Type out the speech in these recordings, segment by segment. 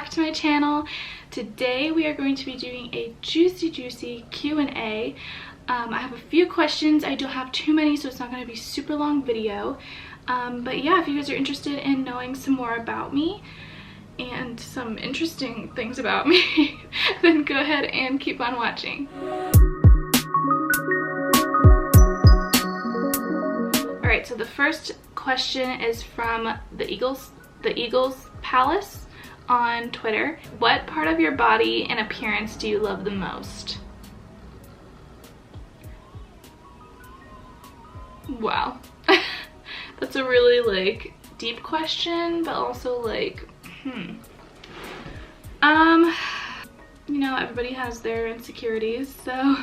back to my channel. Today we are going to be doing a juicy Q&A. I have a few questions. I don't have too many, so it's not going to be a super long video. But yeah, if you guys are interested in knowing some more about me and some interesting things about me, then go ahead and keep on watching. Alright, so the first question is from the Eagles Palace on Twitter. What part of your body and appearance do you love the most? Wow. That's a really deep question, but also you know, everybody has their insecurities, so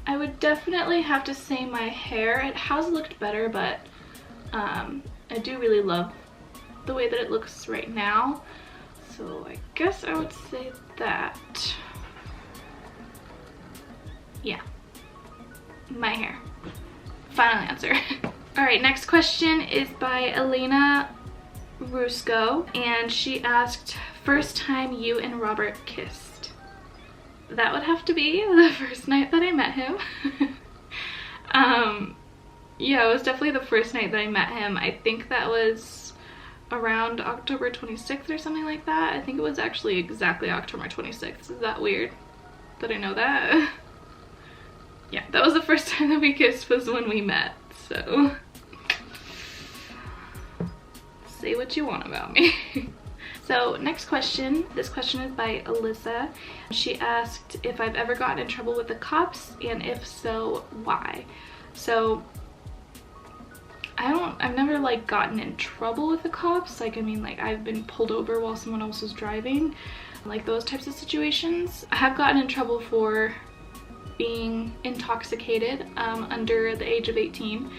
I would definitely have to say my hair. It has looked better, but I do really love the way that it looks right now, so I guess I would say that. Yeah, my hair. Final answer. Alright, next question is by Elena Rusco, and she asked, first time you and Robert kissed. That would have to be the first night that I met him. Yeah, it was definitely the first night that I met him. I think that was around October 26th or something like that. I think it was actually exactly October 26th. Is that weird that I know that? Yeah, that was the first time that we kissed, was when we met, so say what you want about me. So next question, this question is by Alyssa. She asked if I've ever gotten in trouble with the cops, and if so, why? So I've never gotten in trouble with the cops. I mean, I've been pulled over while someone else was driving, those types of situations. I have gotten in trouble for being intoxicated under the age of 18.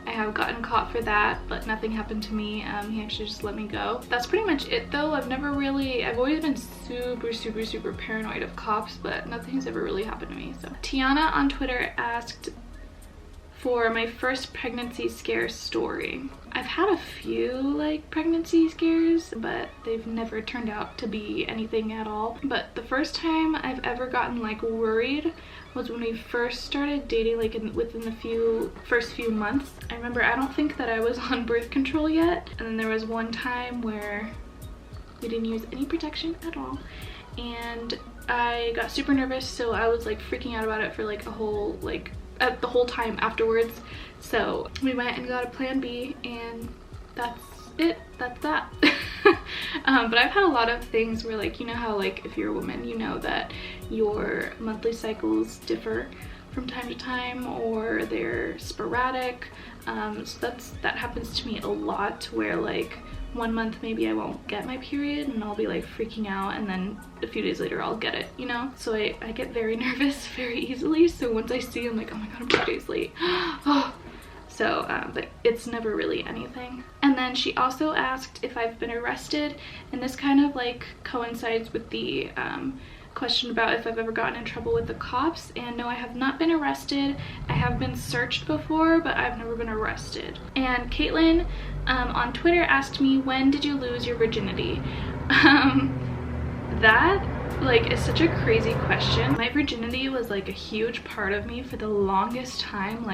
I have gotten caught for that, but nothing happened to me. He actually just let me go. That's pretty much it though. I've always been super paranoid of cops, but nothing's ever really happened to me. So Tiana on Twitter asked for my first pregnancy scare story. I've had a few pregnancy scares, but they've never turned out to be anything at all. But the first time I've ever gotten worried was when we first started dating, within the first few months. I remember, I don't think that I was on birth control yet, and then there was one time where we didn't use any protection at all, and I got super nervous, so I was freaking out about it for the whole time afterwards. So we went and got a plan B, and that's it. That's that. But I've had a lot of things where you know how if you're a woman, you know that your monthly cycles differ from time to time, or they're sporadic. So that happens to me a lot, where 1 month maybe I won't get my period and I'll be freaking out, and then a few days later I'll get it, you know? So I get very nervous very easily, so once I see, I'm like, oh my god, I'm 2 days late. Oh. So, but it's never really anything. And then she also asked if I've been arrested, and this kind of coincides with the question about if I've ever gotten in trouble with the cops. And no, I have not been arrested. I have been searched before, but I've never been arrested. And Caitlin on Twitter asked me, when did you lose your virginity? That is such a crazy question. My virginity was a huge part of me for the longest time.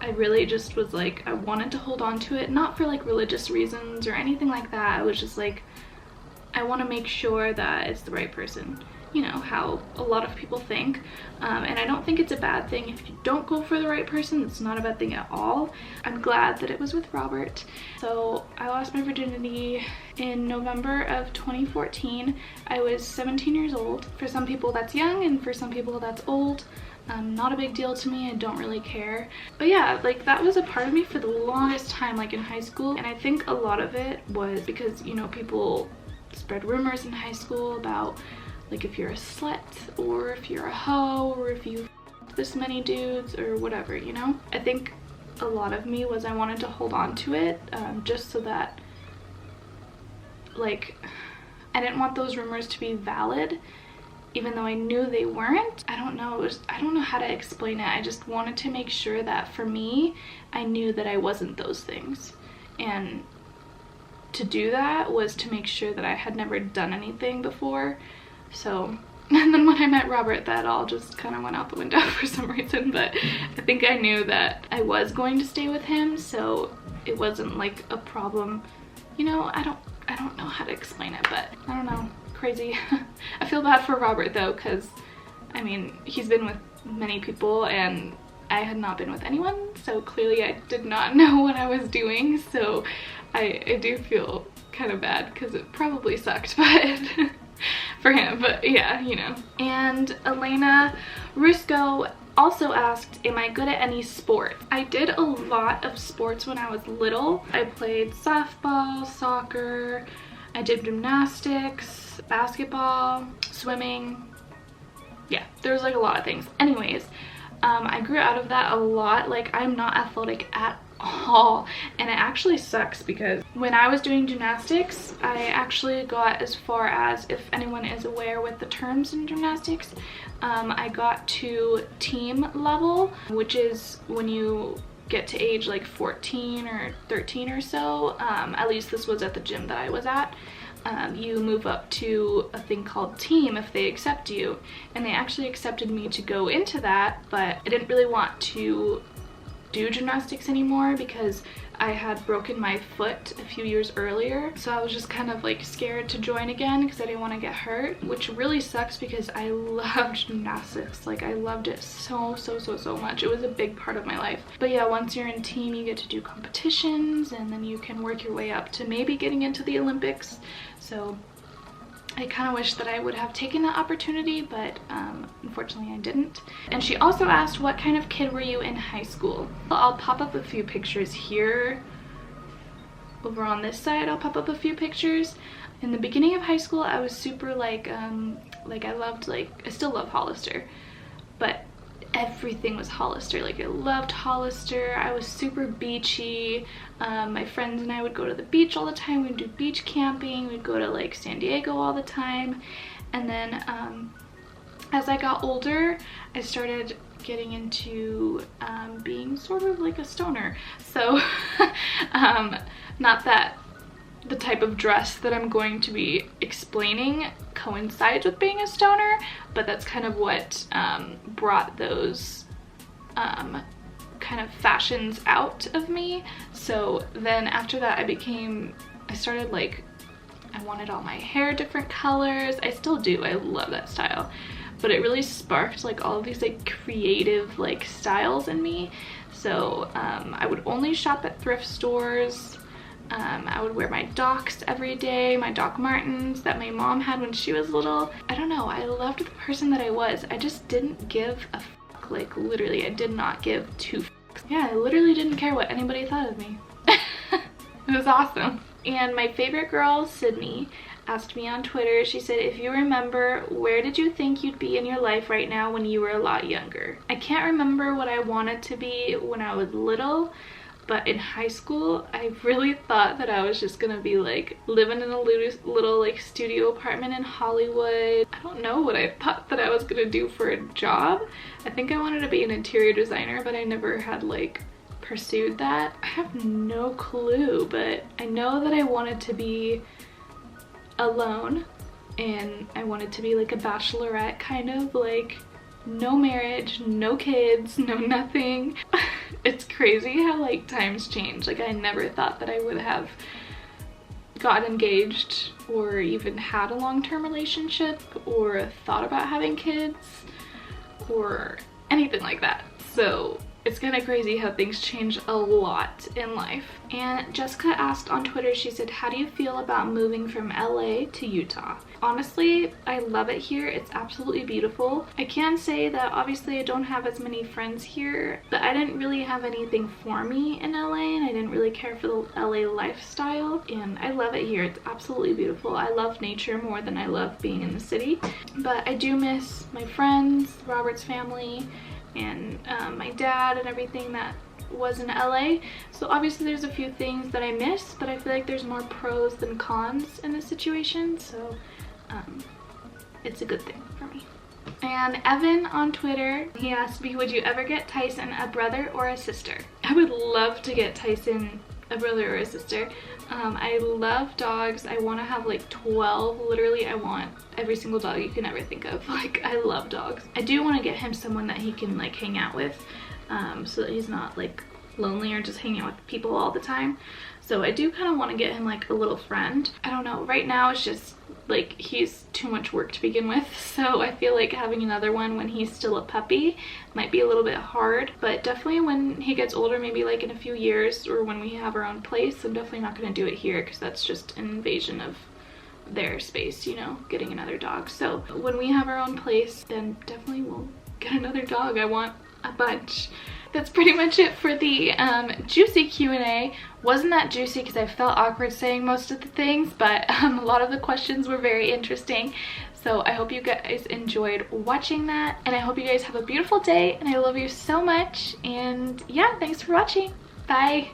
I really just was I wanted to hold on to it, not for religious reasons or anything like that. I was just I want to make sure that it's the right person, you know, how a lot of people think. And I don't think it's a bad thing if you don't go for the right person. It's not a bad thing at all. I'm glad that it was with Robert. So I lost my virginity in November of 2014. I was 17 years old. For some people that's young, and for some people that's old. Not a big deal to me. I don't really care. But yeah, that was a part of me for the longest time, in high school. And I think a lot of it was because, you know, people spread rumors in high school about if you're a slut, or if you're a hoe, or if you this many dudes, or whatever, you know? I think a lot of me was I wanted to hold on to it, just so that I didn't want those rumors to be valid, even though I knew they weren't. I don't know, I don't know how to explain it. I just wanted to make sure that for me, I knew that I wasn't those things. And to do that was to make sure that I had never done anything before. So, and then when I met Robert, that all just kind of went out the window for some reason, but I think I knew that I was going to stay with him, so it wasn't like a problem. You know, I don't know how to explain it, but I don't know, crazy. I feel bad for Robert though, because I mean, he's been with many people and I had not been with anyone, so clearly I did not know what I was doing, so I do feel kind of bad because it probably sucked, but for him, but yeah, you know. And Elena Rusco also asked, am I good at any sport? I did a lot of sports when I was little. I played softball, soccer, I did gymnastics, basketball, swimming. Yeah, there was like a lot of things. Anyways, I grew out of that a lot. Like, I'm not athletic at all, and it actually sucks because when I was doing gymnastics, I actually got as far as, if anyone is aware with the terms in gymnastics, I got to team level, which is when you get to age like 14 or 13 or so. At least this was at the gym that I was at. You move up to a thing called team if they accept you, and they actually accepted me to go into that, but I didn't really want to do gymnastics anymore because I had broken my foot a few years earlier, so I was just kind of like scared to join again because I didn't want to get hurt, which really sucks because I loved gymnastics. Like, I loved it so much. It was a big part of my life. But yeah, once you're in team, you get to do competitions, and then you can work your way up to maybe getting into the Olympics. So I kind of wish that I would have taken that opportunity, but unfortunately I didn't. And she also asked, what kind of kid were you in high school? I'll pop up a few pictures here. Over on this side, I'll pop up a few pictures. In the beginning of high school, I was super like I loved, like, I still love Hollister, but everything was Hollister. Like, I loved Hollister. I was super beachy. My friends and I would go to the beach all the time. We'd do beach camping. We'd go to like San Diego all the time. And then as I got older, I started getting into being sort of like a stoner. So not that the type of dress that I'm going to be explaining coincides with being a stoner, but that's kind of what brought those kind of fashions out of me. So then after that, I started like, I wanted all my hair different colors. I still do, I love that style, but it really sparked like all of these like creative like styles in me. So I would only shop at thrift stores. I would wear my Docs every day, my Doc Martens that my mom had when she was little. I don't know, I loved the person that I was. I just didn't give a fuck. Like, literally, I did not give two fucks. Yeah, I literally didn't care what anybody thought of me. It was awesome. And my favorite girl, Sydney, asked me on Twitter, she said, if you remember, where did you think you'd be in your life right now when you were a lot younger? I can't remember what I wanted to be when I was little, but in high school, I really thought that I was just gonna be like living in a little like studio apartment in Hollywood. I don't know what I thought that I was gonna do for a job. I think I wanted to be an interior designer, but I never had like pursued that. I have no clue, but I know that I wanted to be alone, and I wanted to be like a bachelorette, kind of like no marriage, no kids, no nothing. It's crazy how like times change. Like, I never thought that I would have gotten engaged or even had a long-term relationship or thought about having kids or anything like that. So it's kind of crazy how things change a lot in life. And Jessica asked on Twitter, she said, how do you feel about moving from LA to Utah? Honestly, I love it here. It's absolutely beautiful. I can say that obviously I don't have as many friends here, but I didn't really have anything for me in LA, and I didn't really care for the LA lifestyle, and I love it here. It's absolutely beautiful. I love nature more than I love being in the city, but I do miss my friends, Robert's family, and my dad and everything that was in LA. So obviously there's a few things that I miss, but I feel like there's more pros than cons in this situation, so it's a good thing for me. And Evan on Twitter, he asked me, would you ever get Tyson a brother or a sister? I would love to get Tyson a brother or a sister. I love dogs. I want to have like 12. Literally, I want every single dog you can ever think of. Like, I love dogs. I do want to get him someone that he can like hang out with, so that he's not like lonely or just hanging out with people all the time. So I do kind of want to get him like a little friend. I don't know, right now it's just like he's too much work to begin with, so I feel like having another one when he's still a puppy might be a little bit hard. But definitely when he gets older, maybe like in a few years or when we have our own place, I'm definitely not going to do it here because that's just an invasion of their space, you know, getting another dog. So when we have our own place, then definitely we'll get another dog. I want a bunch. That's pretty much it for the juicy Q&A. Wasn't that juicy because I felt awkward saying most of the things, but a lot of the questions were very interesting. So I hope you guys enjoyed watching that, and I hope you guys have a beautiful day, and I love you so much. And yeah, thanks for watching. Bye.